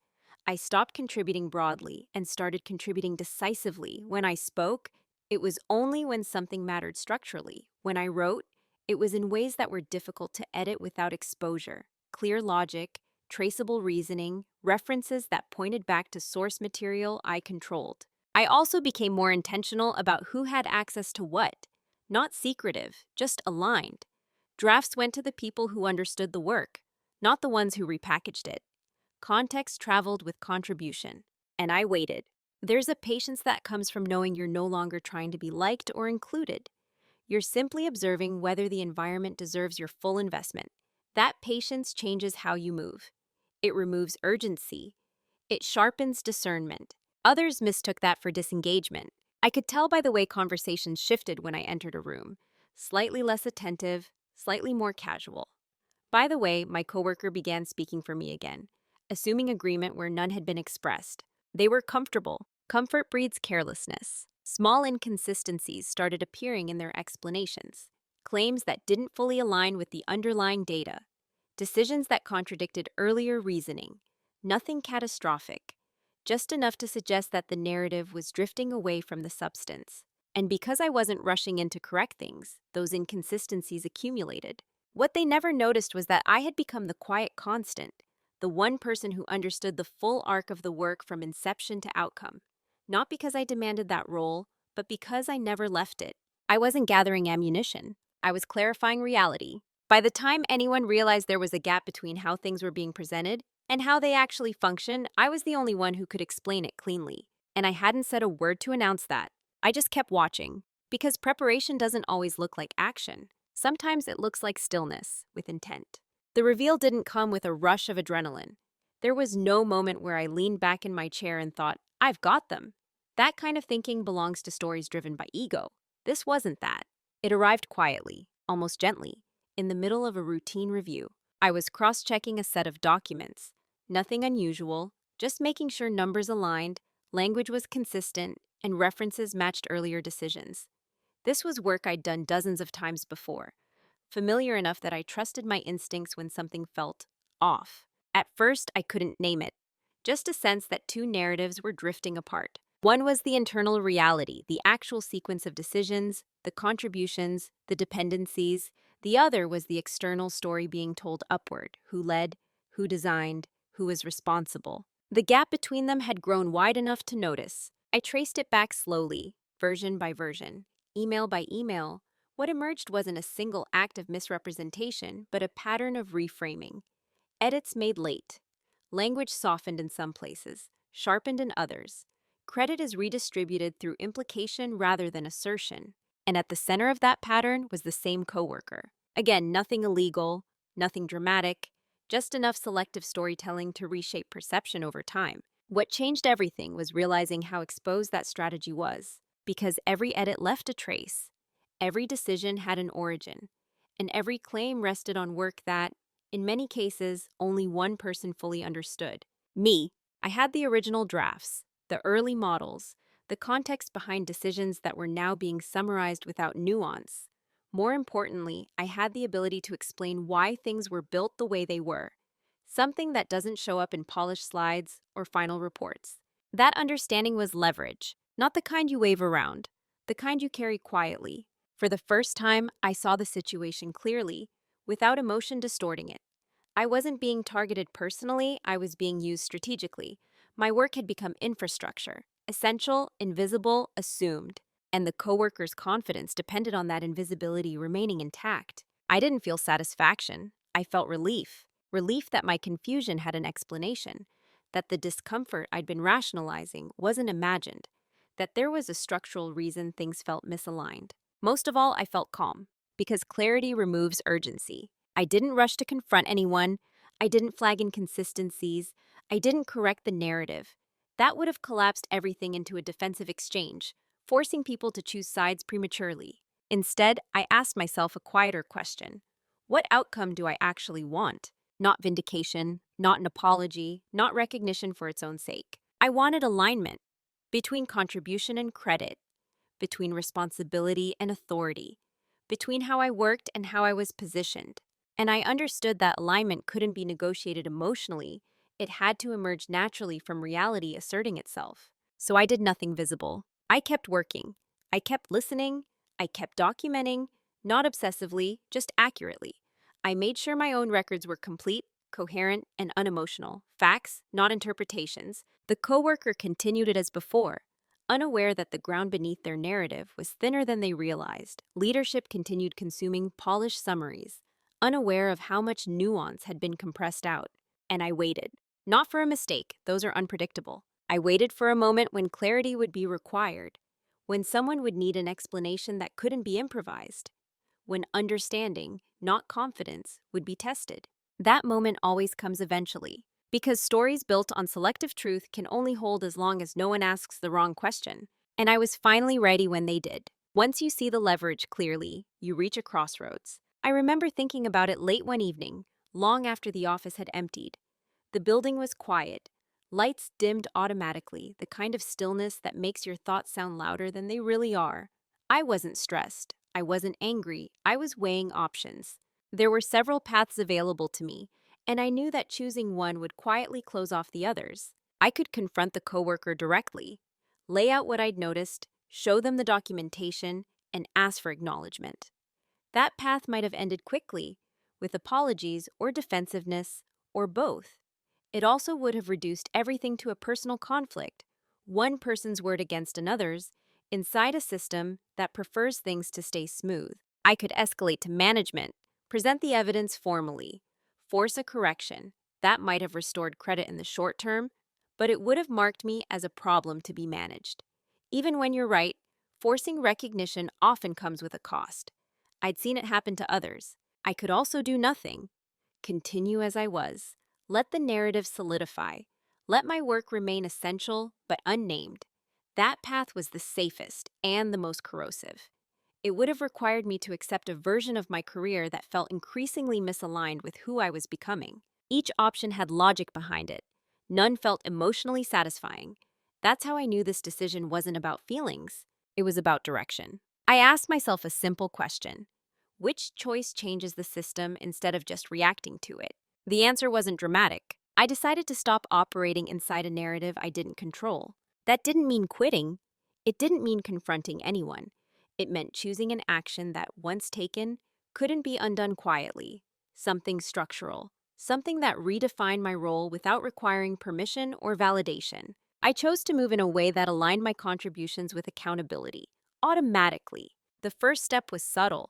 I stopped contributing broadly and started contributing decisively. When I spoke, it was only when something mattered structurally. When I wrote, it was in ways that were difficult to edit without exposure. Clear logic, traceable reasoning, references that pointed back to source material I controlled. I also became more intentional about who had access to what. Not secretive, just aligned. Drafts went to the people who understood the work, not the ones who repackaged it. Context traveled with contribution, and I waited. There's a patience that comes from knowing you're no longer trying to be liked or included. You're simply observing whether the environment deserves your full investment. That patience changes how you move. It removes urgency. It sharpens discernment. Others mistook that for disengagement. I could tell by the way conversations shifted when I entered a room. Slightly less attentive, slightly more casual. By the way, my coworker began speaking for me again, assuming agreement where none had been expressed. They were comfortable. Comfort breeds carelessness. Small inconsistencies started appearing in their explanations. Claims that didn't fully align with the underlying data. Decisions that contradicted earlier reasoning. Nothing catastrophic, just enough to suggest that the narrative was drifting away from the substance. And because I wasn't rushing in to correct things, those inconsistencies accumulated. What they never noticed was that I had become the quiet constant, the one person who understood the full arc of the work from inception to outcome. Not because I demanded that role, but because I never left it. I wasn't gathering ammunition. I was clarifying reality. By the time anyone realized there was a gap between how things were being presented and how they actually function, I was the only one who could explain it cleanly. And I hadn't said a word to announce that. I just kept watching. Because preparation doesn't always look like action. Sometimes it looks like stillness with intent. The reveal didn't come with a rush of adrenaline. There was no moment where I leaned back in my chair and thought, I've got them. That kind of thinking belongs to stories driven by ego. This wasn't that. It arrived quietly, almost gently, in the middle of a routine review. I was cross-checking a set of documents. Nothing unusual, just making sure numbers aligned, language was consistent, and references matched earlier decisions. This was work I'd done dozens of times before, familiar enough that I trusted my instincts when something felt off. At first, I couldn't name it, just a sense that two narratives were drifting apart. One was the internal reality, the actual sequence of decisions, the contributions, the dependencies. The other was the external story being told upward, who led, who designed, who was responsible. The gap between them had grown wide enough to notice. I traced it back slowly, version by version, email by email. What emerged wasn't a single act of misrepresentation, but a pattern of reframing. Edits made late. Language softened in some places, sharpened in others. Credit is redistributed through implication rather than assertion. And at the center of that pattern was the same coworker. Again, nothing illegal, nothing dramatic, just enough selective storytelling to reshape perception over time. What changed everything was realizing how exposed that strategy was, because every edit left a trace. Every decision had an origin, and every claim rested on work that, in many cases, only one person fully understood. Me. I had the original drafts, the early models, the context behind decisions that were now being summarized without nuance. More importantly, I had the ability to explain why things were built the way they were, something that doesn't show up in polished slides or final reports. That understanding was leverage, not the kind you wave around, the kind you carry quietly. For the first time, I saw the situation clearly, without emotion distorting it. I wasn't being targeted personally, I was being used strategically. My work had become infrastructure, essential, invisible, assumed, and the coworkers' confidence depended on that invisibility remaining intact. I didn't feel satisfaction, I felt relief. Relief that my confusion had an explanation, that the discomfort I'd been rationalizing wasn't imagined, that there was a structural reason things felt misaligned. Most of all, I felt calm, because clarity removes urgency. I didn't rush to confront anyone. I didn't flag inconsistencies. I didn't correct the narrative. That would have collapsed everything into a defensive exchange, forcing people to choose sides prematurely. Instead, I asked myself a quieter question. What outcome do I actually want? Not vindication, not an apology, not recognition for its own sake. I wanted alignment between contribution and credit, between responsibility and authority, between how I worked and how I was positioned. And I understood that alignment couldn't be negotiated emotionally, it had to emerge naturally from reality asserting itself. So I did nothing visible. I kept working. I kept listening. I kept documenting, not obsessively, just accurately. I made sure my own records were complete, coherent, and unemotional. Facts, not interpretations. The coworker continued it as before, unaware that the ground beneath their narrative was thinner than they realized. Leadership continued consuming polished summaries, unaware of how much nuance had been compressed out. And I waited. Not for a mistake, those are unpredictable. I waited for a moment when clarity would be required, when someone would need an explanation that couldn't be improvised, when understanding, not confidence, would be tested. That moment always comes eventually, because stories built on selective truth can only hold as long as no one asks the wrong question. And I was finally ready when they did. Once you see the leverage clearly, you reach a crossroads. I remember thinking about it late one evening, long after the office had emptied. The building was quiet. Lights dimmed automatically, the kind of stillness that makes your thoughts sound louder than they really are. I wasn't stressed. I wasn't angry. I was weighing options. There were several paths available to me, and I knew that choosing one would quietly close off the others. I could confront the coworker directly, lay out what I'd noticed, show them the documentation, and ask for acknowledgement. That path might have ended quickly, with apologies or defensiveness, or both. It also would have reduced everything to a personal conflict, one person's word against another's, inside a system that prefers things to stay smooth. I could escalate to management, present the evidence formally, force a correction. That might have restored credit in the short term, but it would have marked me as a problem to be managed. Even when you're right, forcing recognition often comes with a cost. I'd seen it happen to others. I could also do nothing, continue as I was. Let the narrative solidify. Let my work remain essential but unnamed. That path was the safest and the most corrosive. It would have required me to accept a version of my career that felt increasingly misaligned with who I was becoming. Each option had logic behind it. None felt emotionally satisfying. That's how I knew this decision wasn't about feelings. It was about direction. I asked myself a simple question. Which choice changes the system instead of just reacting to it? The answer wasn't dramatic. I decided to stop operating inside a narrative I didn't control. That didn't mean quitting. It didn't mean confronting anyone. It meant choosing an action that, once taken, couldn't be undone quietly. Something structural. Something that redefined my role without requiring permission or validation. I chose to move in a way that aligned my contributions with accountability, automatically. The first step was subtle.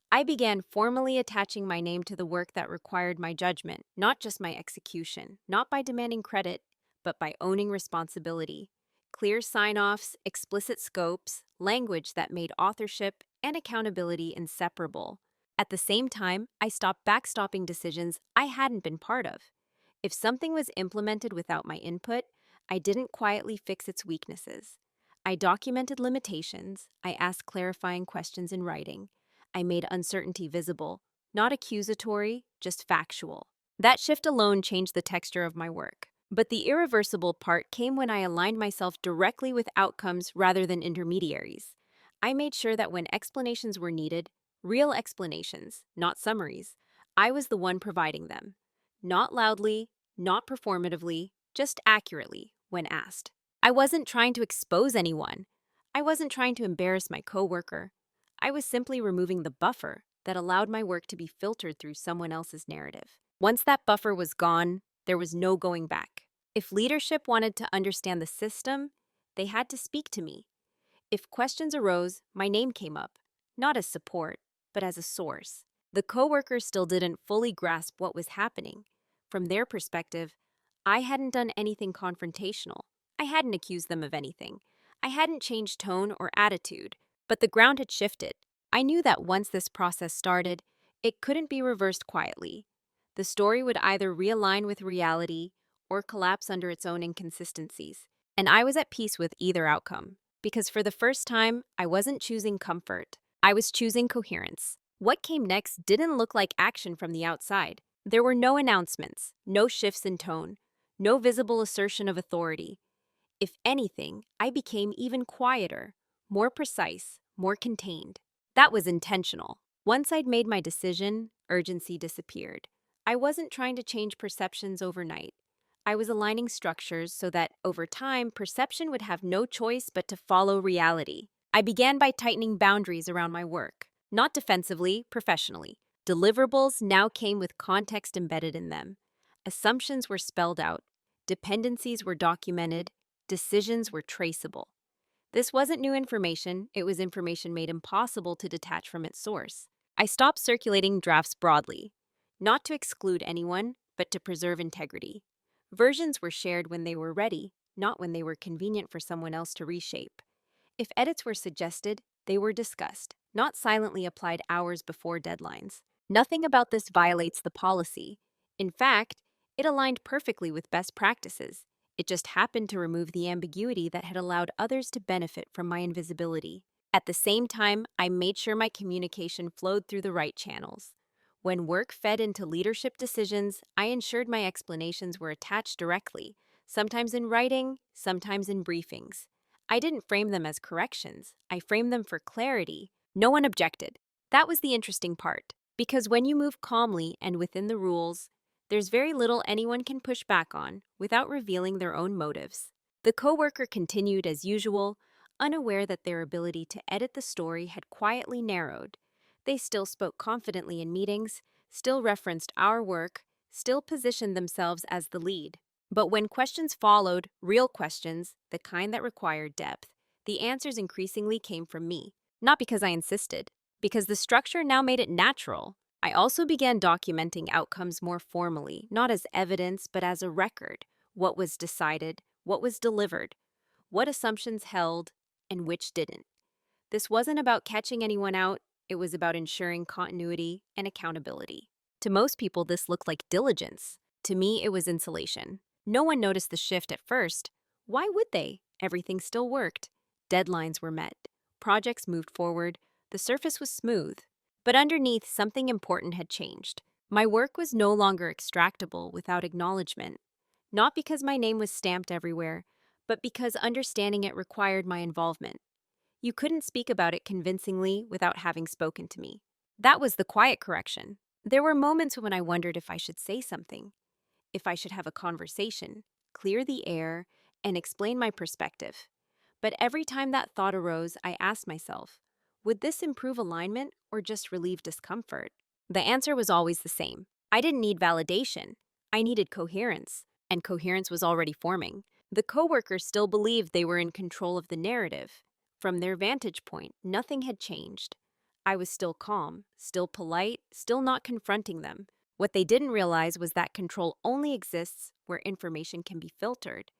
I began formally attaching my name to the work that required my judgment, not just my execution, not by demanding credit, but by owning responsibility. Clear sign-offs, explicit scopes, language that made authorship and accountability inseparable. At the same time, I stopped backstopping decisions I hadn't been part of. If something was implemented without my input, I didn't quietly fix its weaknesses. I documented limitations, I asked clarifying questions in writing. I made uncertainty visible, not accusatory, just factual. That shift alone changed the texture of my work. But the irreversible part came when I aligned myself directly with outcomes rather than intermediaries. I made sure that when explanations were needed, real explanations, not summaries, I was the one providing them. Not loudly, not performatively, just accurately when asked. I wasn't trying to expose anyone. I wasn't trying to embarrass my coworker. I was simply removing the buffer that allowed my work to be filtered through someone else's narrative. Once that buffer was gone, there was no going back. If leadership wanted to understand the system, they had to speak to me. If questions arose, my name came up, not as support, but as a source. The coworkers still didn't fully grasp what was happening. From their perspective, I hadn't done anything confrontational. I hadn't accused them of anything. I hadn't changed tone or attitude, but the ground had shifted. I knew that once this process started, it couldn't be reversed quietly. The story would either realign with reality or collapse under its own inconsistencies. And I was at peace with either outcome, because for the first time, I wasn't choosing comfort. I was choosing coherence. What came next didn't look like action from the outside. There were no announcements, no shifts in tone, no visible assertion of authority. If anything, I became even quieter, more precise, more contained. That was intentional. Once I'd made my decision, urgency disappeared. I wasn't trying to change perceptions overnight. I was aligning structures so that, over time, perception would have no choice but to follow reality. I began by tightening boundaries around my work, not defensively, professionally. Deliverables now came with context embedded in them. Assumptions were spelled out. Dependencies were documented. Decisions were traceable. This wasn't new information, it was information made impossible to detach from its source. I stopped circulating drafts broadly, not to exclude anyone, but to preserve integrity. Versions were shared when they were ready, not when they were convenient for someone else to reshape. If edits were suggested, they were discussed, not silently applied hours before deadlines. Nothing about this violates the policy. In fact, it aligned perfectly with best practices. It just happened to remove the ambiguity that had allowed others to benefit from my invisibility. At the same time, I made sure my communication flowed through the right channels. When work fed into leadership decisions, I ensured my explanations were attached directly, sometimes in writing, sometimes in briefings. I didn't frame them as corrections, I framed them for clarity. No one objected. That was the interesting part, because when you move calmly and within the rules, there's very little anyone can push back on without revealing their own motives. The coworker continued as usual, unaware that their ability to edit the story had quietly narrowed. They still spoke confidently in meetings, still referenced our work, still positioned themselves as the lead. But when questions followed, real questions, the kind that required depth, the answers increasingly came from me. Not because I insisted, because the structure now made it natural. I also began documenting outcomes more formally, not as evidence, but as a record. What was decided, what was delivered, what assumptions held, and which didn't. This wasn't about catching anyone out, it was about ensuring continuity and accountability. To most people, this looked like diligence. To me, it was insulation. No one noticed the shift at first. Why would they? Everything still worked. Deadlines were met. Projects moved forward. The surface was smooth. But underneath, something important had changed. My work was no longer extractable without acknowledgement. Not because my name was stamped everywhere, but because understanding it required my involvement. You couldn't speak about it convincingly without having spoken to me. That was the quiet correction. There were moments when I wondered if I should say something, if I should have a conversation, clear the air, and explain my perspective. But every time that thought arose, I asked myself, would this improve alignment or just relieve discomfort? The answer was always the same. I didn't need validation. I needed coherence, and coherence was already forming. The coworkers still believed they were in control of the narrative. From their vantage point, nothing had changed. I was still calm, still polite, still not confronting them. What they didn't realize was that control only exists where information can be filtered,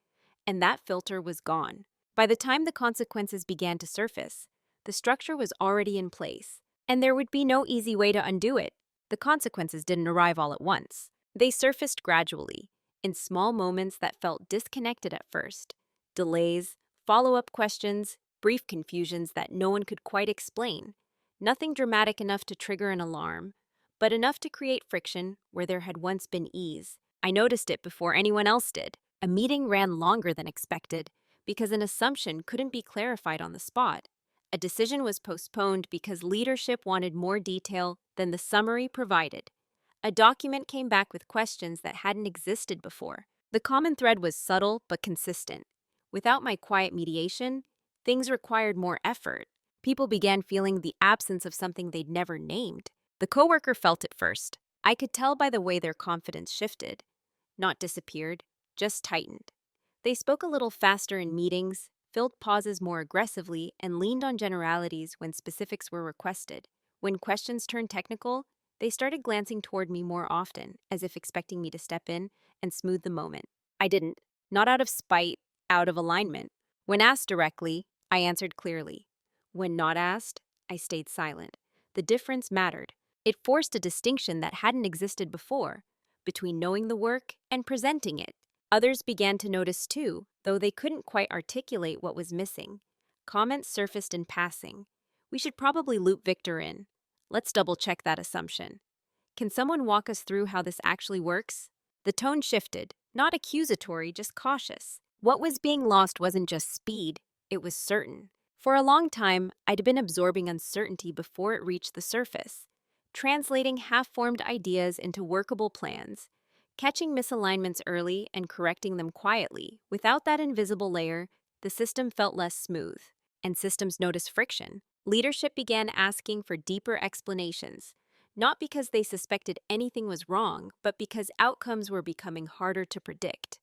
and that filter was gone. By the time the consequences began to surface, the structure was already in place, and there would be no easy way to undo it. The consequences didn't arrive all at once. They surfaced gradually, in small moments that felt disconnected at first. Delays, follow-up questions, brief confusions that no one could quite explain. Nothing dramatic enough to trigger an alarm, but enough to create friction where there had once been ease. I noticed it before anyone else did. A meeting ran longer than expected because an assumption couldn't be clarified on the spot. A decision was postponed because leadership wanted more detail than the summary provided. A document came back with questions that hadn't existed before. The common thread was subtle but consistent. Without my quiet mediation, things required more effort. People began feeling the absence of something they'd never named. The coworker felt it first. I could tell by the way their confidence shifted. Not disappeared, just tightened. They spoke a little faster in meetings, filled pauses more aggressively, and leaned on generalities when specifics were requested. When questions turned technical, they started glancing toward me more often, as if expecting me to step in and smooth the moment. I didn't. Not out of spite, out of alignment. When asked directly, I answered clearly. When not asked, I stayed silent. The difference mattered. It forced a distinction that hadn't existed before, between knowing the work and presenting it. Others began to notice too, though they couldn't quite articulate what was missing. Comments surfaced in passing. We should probably loop Victor in. Let's double-check that assumption. Can someone walk us through how this actually works? The tone shifted, not accusatory, just cautious. What was being lost wasn't just speed, it was certain. For a long time, I'd been absorbing uncertainty before it reached the surface, translating half-formed ideas into workable plans, catching misalignments early and correcting them quietly. Without that invisible layer, the system felt less smooth, and systems noticed friction. Leadership began asking for deeper explanations, not because they suspected anything was wrong, but because outcomes were becoming harder to predict.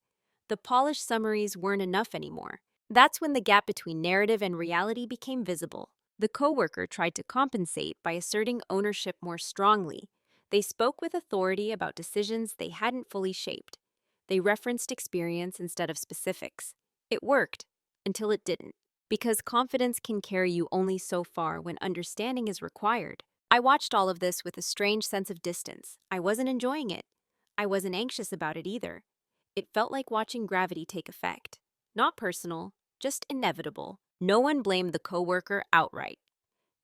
The polished summaries weren't enough anymore. That's when the gap between narrative and reality became visible. The coworker tried to compensate by asserting ownership more strongly. They spoke with authority about decisions they hadn't fully shaped. They referenced experience instead of specifics. It worked, until it didn't. Because confidence can carry you only so far when understanding is required. I watched all of this with a strange sense of distance. I wasn't enjoying it. I wasn't anxious about it either. It felt like watching gravity take effect. Not personal, just inevitable. No one blamed the coworker outright.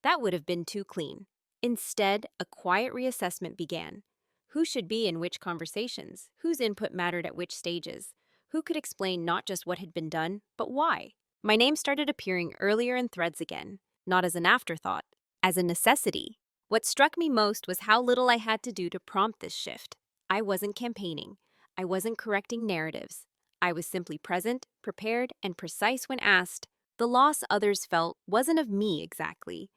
That would have been too clean. Instead, a quiet reassessment began. Who should be in which conversations? Whose input mattered at which stages? Who could explain not just what had been done, but why? My name started appearing earlier in threads again, not as an afterthought, as a necessity. What struck me most was how little I had to do to prompt this shift. I wasn't campaigning. I wasn't correcting narratives. I was simply present, prepared, and precise when asked. The loss others felt wasn't of me exactly.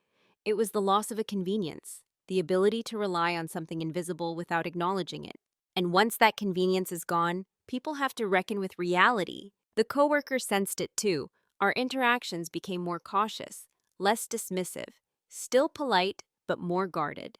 It was the loss of a convenience, the ability to rely on something invisible without acknowledging it. And once that convenience is gone, people have to reckon with reality. The coworker sensed it too. Our interactions became more cautious, less dismissive, still polite, but more guarded.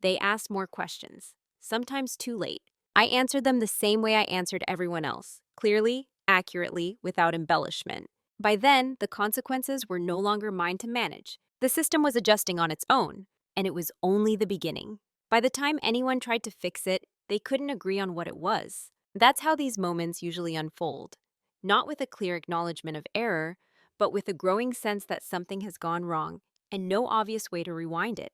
They asked more questions, sometimes too late. I answered them the same way I answered everyone else, clearly, accurately, without embellishment. By then, the consequences were no longer mine to manage. The system was adjusting on its own, and it was only the beginning. By the time anyone tried to fix it, they couldn't agree on what it was. That's how these moments usually unfold. Not with a clear acknowledgement of error, but with a growing sense that something has gone wrong and no obvious way to rewind it.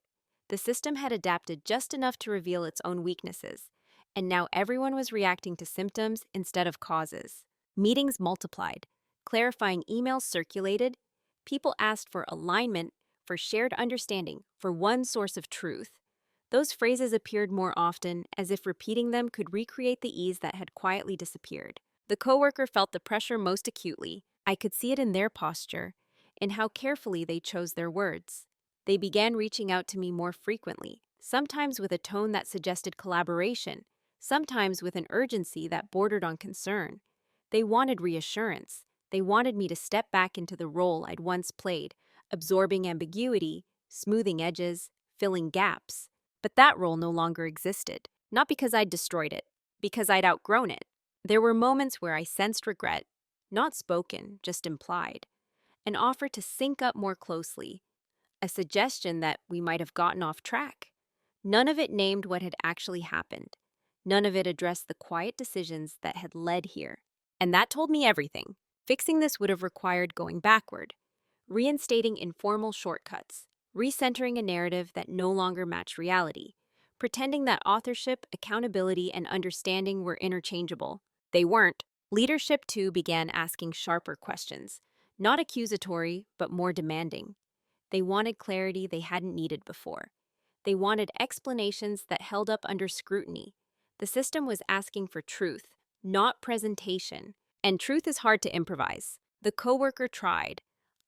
The system had adapted just enough to reveal its own weaknesses, and now everyone was reacting to symptoms instead of causes. Meetings multiplied, clarifying emails circulated, people asked for alignment, for shared understanding, for one source of truth. Those phrases appeared more often, as if repeating them could recreate the ease that had quietly disappeared. The coworker felt the pressure most acutely. I could see it in their posture, in how carefully they chose their words. They began reaching out to me more frequently, sometimes with a tone that suggested collaboration, sometimes with an urgency that bordered on concern. They wanted reassurance. They wanted me to step back into the role I'd once played, absorbing ambiguity, smoothing edges, filling gaps. But that role no longer existed, not because I'd destroyed it, because I'd outgrown it. There were moments where I sensed regret, not spoken, just implied, an offer to sync up more closely, a suggestion that we might have gotten off track. None of it named what had actually happened. None of it addressed the quiet decisions that had led here. And that told me everything. Fixing this would have required going backward, reinstating informal shortcuts, recentering a narrative that no longer matched reality, pretending that authorship, accountability, and understanding were interchangeable. They weren't. Leadership, too, began asking sharper questions, not accusatory, but more demanding. They wanted clarity they hadn't needed before. They wanted explanations that held up under scrutiny. The system was asking for truth, not presentation. And truth is hard to improvise. The coworker tried.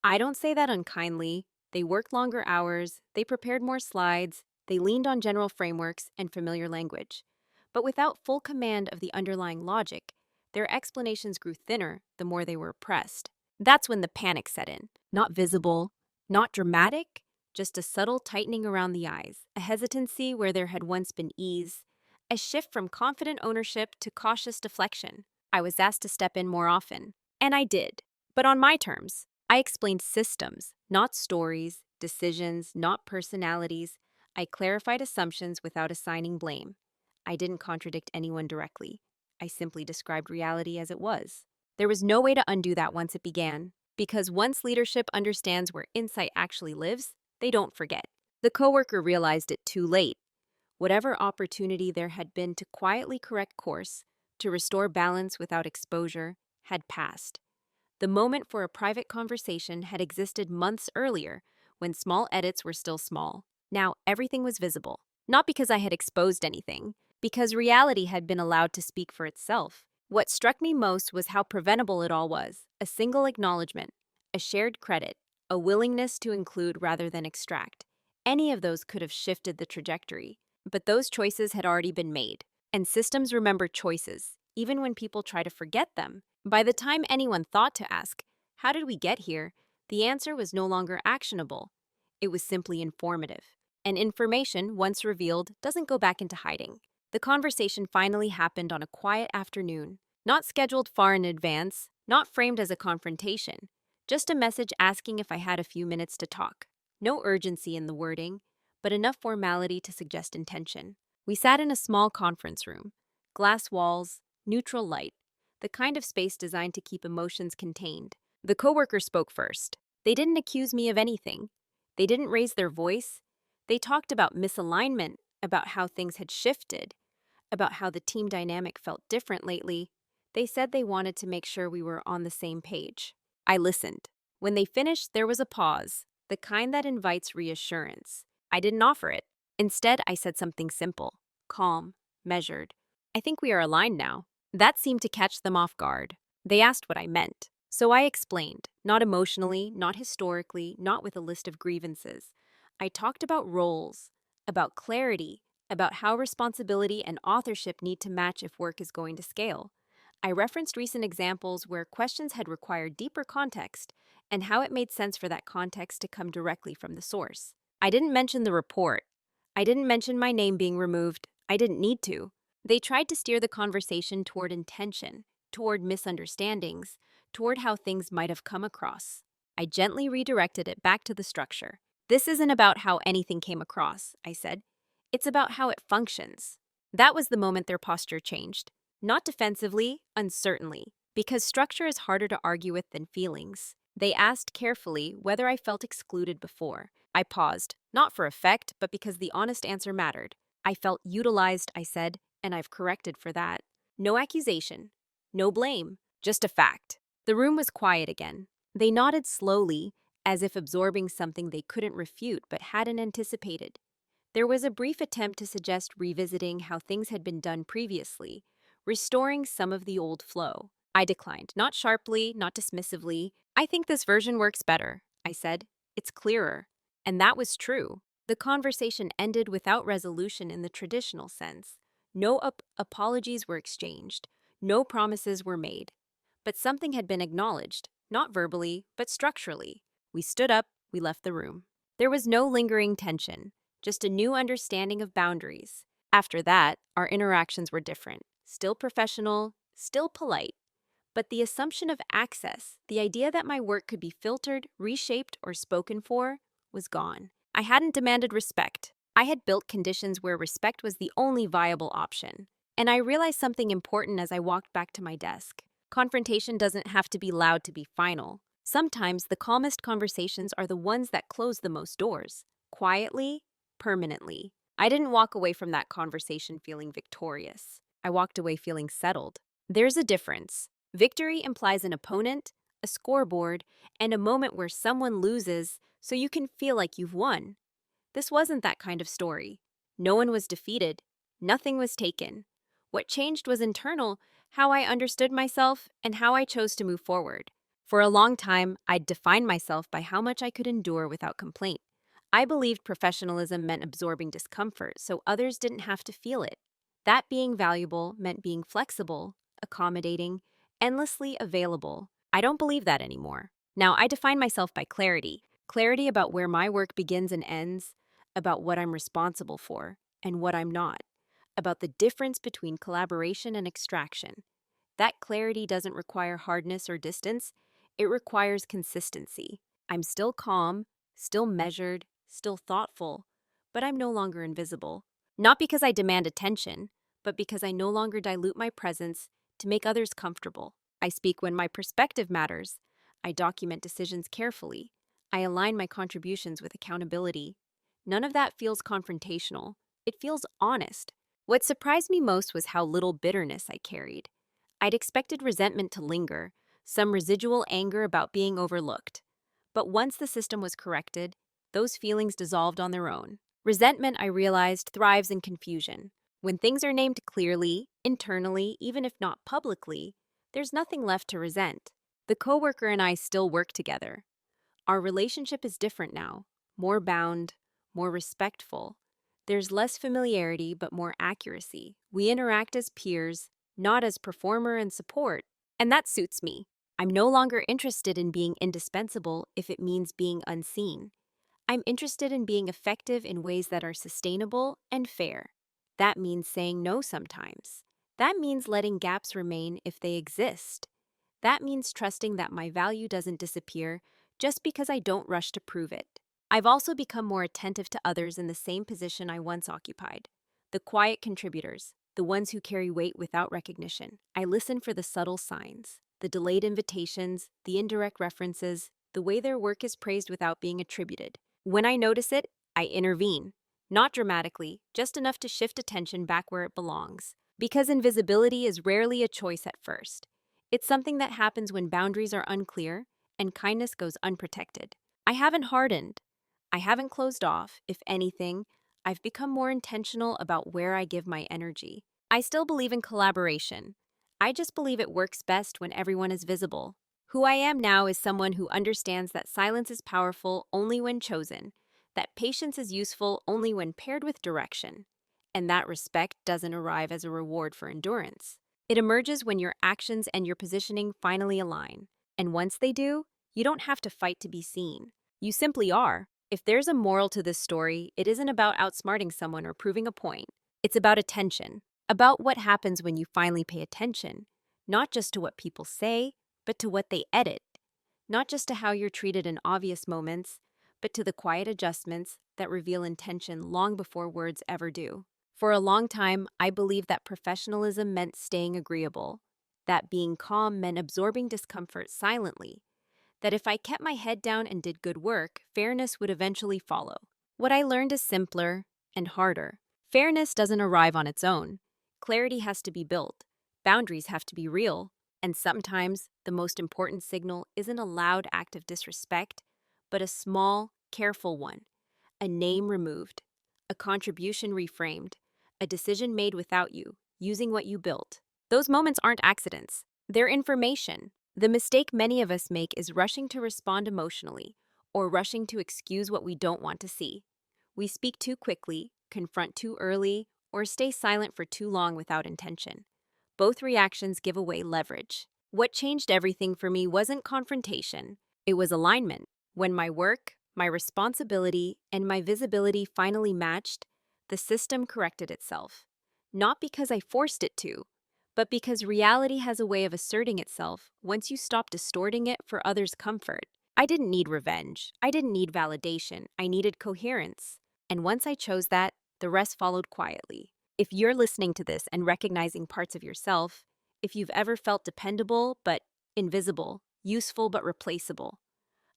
I don't say that unkindly. They worked longer hours, they prepared more slides, they leaned on general frameworks and familiar language. But without full command of the underlying logic, their explanations grew thinner the more they were oppressed. That's when the panic set in. Not visible, not dramatic, just a subtle tightening around the eyes, a hesitancy where there had once been ease, a shift from confident ownership to cautious deflection. I was asked to step in more often, and I did, but on my terms. I explained systems, not stories, decisions, not personalities. I clarified assumptions without assigning blame. I didn't contradict anyone directly. I simply described reality as it was. There was no way to undo that once it began, because once leadership understands where insight actually lives, they don't forget. The coworker realized it too late. Whatever opportunity there had been to quietly correct course, to restore balance without exposure, had passed. The moment for a private conversation had existed months earlier, when small edits were still small. Now everything was visible. Not because I had exposed anything, because reality had been allowed to speak for itself. What struck me most was how preventable it all was. A single acknowledgement, a shared credit, a willingness to include rather than extract. Any of those could have shifted the trajectory. But those choices had already been made. And systems remember choices, even when people try to forget them. By the time anyone thought to ask, "How did we get here?" the answer was no longer actionable. It was simply informative. And information, once revealed, doesn't go back into hiding. The conversation finally happened on a quiet afternoon, not scheduled far in advance, not framed as a confrontation, just a message asking if I had a few minutes to talk. No urgency in the wording, but enough formality to suggest intention. We sat in a small conference room, glass walls, neutral light, the kind of space designed to keep emotions contained. The coworker spoke first. They didn't accuse me of anything. They didn't raise their voice. They talked about misalignment, about how things had shifted, about how the team dynamic felt different lately. They said they wanted to make sure we were on the same page. I listened. When they finished, there was a pause, the kind that invites reassurance. I didn't offer it. Instead, I said something simple, calm, measured. I think we are aligned now. That seemed to catch them off guard. They asked what I meant. So I explained, not emotionally, not historically, not with a list of grievances. I talked about roles, about clarity, about how responsibility and authorship need to match if work is going to scale. I referenced recent examples where questions had required deeper context and how it made sense for that context to come directly from the source. I didn't mention the report. I didn't mention my name being removed. I didn't need to. They tried to steer the conversation toward intention, toward misunderstandings, toward how things might have come across. I gently redirected it back to the structure. This isn't about how anything came across, I said. It's about how it functions. That was the moment their posture changed. Not defensively, uncertainly, because structure is harder to argue with than feelings. They asked carefully whether I felt excluded before. I paused, not for effect, but because the honest answer mattered. I felt utilized, I said, and I've corrected for that. No accusation, no blame, just a fact. The room was quiet again. They nodded slowly, as if absorbing something they couldn't refute but hadn't anticipated. There was a brief attempt to suggest revisiting how things had been done previously, restoring some of the old flow. I declined, not sharply, not dismissively. I think this version works better, I said. It's clearer. And that was true. The conversation ended without resolution in the traditional sense. No apologies were exchanged. No promises were made. But something had been acknowledged, not verbally, but structurally. We stood up, we left the room. There was no lingering tension, just a new understanding of boundaries. After that, our interactions were different. Still professional, still polite. But the assumption of access, the idea that my work could be filtered, reshaped, or spoken for, was gone. I hadn't demanded respect. I had built conditions where respect was the only viable option. And I realized something important as I walked back to my desk. Confrontation doesn't have to be loud to be final. Sometimes the calmest conversations are the ones that close the most doors. Quietly, permanently. I didn't walk away from that conversation feeling victorious. I walked away feeling settled. There's a difference. Victory implies an opponent, a scoreboard, and a moment where someone loses so you can feel like you've won. This wasn't that kind of story. No one was defeated. Nothing was taken. What changed was internal, how I understood myself and how I chose to move forward. For a long time, I'd defined myself by how much I could endure without complaint. I believed professionalism meant absorbing discomfort so others didn't have to feel it. That being valuable meant being flexible, accommodating, endlessly available. I don't believe that anymore. Now, I define myself by clarity. Clarity about where my work begins and ends, about what I'm responsible for and what I'm not, about the difference between collaboration and extraction. That clarity doesn't require hardness or distance, it requires consistency. I'm still calm, still measured, still thoughtful, but I'm no longer invisible. Not because I demand attention, but because I no longer dilute my presence to make others comfortable. I speak when my perspective matters. I document decisions carefully. I align my contributions with accountability. None of that feels confrontational. It feels honest. What surprised me most was how little bitterness I carried. I'd expected resentment to linger, some residual anger about being overlooked. But once the system was corrected, those feelings dissolved on their own. Resentment, I realized, thrives in confusion. When things are named clearly, internally, even if not publicly, there's nothing left to resent. The coworker and I still work together. Our relationship is different now, more bound, more respectful. There's less familiarity, but more accuracy. We interact as peers, not as performer and support, and that suits me. I'm no longer interested in being indispensable if it means being unseen. I'm interested in being effective in ways that are sustainable and fair. That means saying no sometimes. That means letting gaps remain if they exist. That means trusting that my value doesn't disappear just because I don't rush to prove it. I've also become more attentive to others in the same position I once occupied. The quiet contributors, the ones who carry weight without recognition. I listen for the subtle signs, the delayed invitations, the indirect references, the way their work is praised without being attributed. When I notice it, I intervene. Not dramatically, just enough to shift attention back where it belongs. Because invisibility is rarely a choice at first. It's something that happens when boundaries are unclear and kindness goes unprotected. I haven't hardened. I haven't closed off. If anything, I've become more intentional about where I give my energy. I still believe in collaboration. I just believe it works best when everyone is visible. Who I am now is someone who understands that silence is powerful only when chosen, that patience is useful only when paired with direction, and that respect doesn't arrive as a reward for endurance. It emerges when your actions and your positioning finally align. And once they do, you don't have to fight to be seen. You simply are. If there's a moral to this story, it isn't about outsmarting someone or proving a point. It's about attention, about what happens when you finally pay attention, not just to what people say, but to what they edit, not just to how you're treated in obvious moments, but to the quiet adjustments that reveal intention long before words ever do. For a long time, I believed that professionalism meant staying agreeable, that being calm meant absorbing discomfort silently, that if I kept my head down and did good work, fairness would eventually follow. What I learned is simpler and harder. Fairness doesn't arrive on its own. Clarity has to be built. Boundaries have to be real. And sometimes, the most important signal isn't a loud act of disrespect, but a small, careful one. A name removed, a contribution reframed, a decision made without you, using what you built. Those moments aren't accidents. They're information. The mistake many of us make is rushing to respond emotionally, or rushing to excuse what we don't want to see. We speak too quickly, confront too early, or stay silent for too long without intention. Both reactions give away leverage. What changed everything for me wasn't confrontation, it was alignment. When my work, my responsibility, and my visibility finally matched, the system corrected itself. Not because I forced it to, but because reality has a way of asserting itself once you stop distorting it for others' comfort. I didn't need revenge. I didn't need validation. I needed coherence. And once I chose that, the rest followed quietly. If you're listening to this and recognizing parts of yourself, if you've ever felt dependable but invisible, useful but replaceable,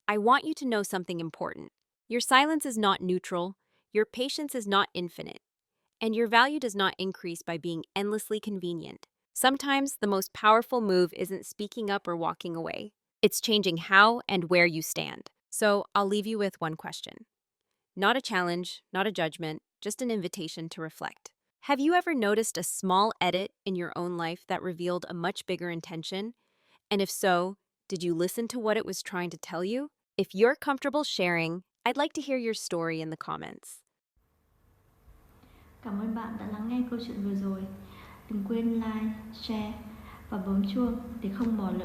I want you to know something important. Your silence is not neutral, your patience is not infinite, and your value does not increase by being endlessly convenient. Sometimes the most powerful move isn't speaking up or walking away. It's changing how and where you stand. So I'll leave you with one question. Not a challenge, not a judgment, just an invitation to reflect. Have you ever noticed a small edit in your own life that revealed a much bigger intention? And if so, did you listen to what it was trying to tell you? If you're comfortable sharing, I'd like to hear your story in the comments. Cảm ơn bạn đã lắng nghe câu chuyện vừa rồi. Đừng quên like, share và bấm chuông để không bỏ lỡ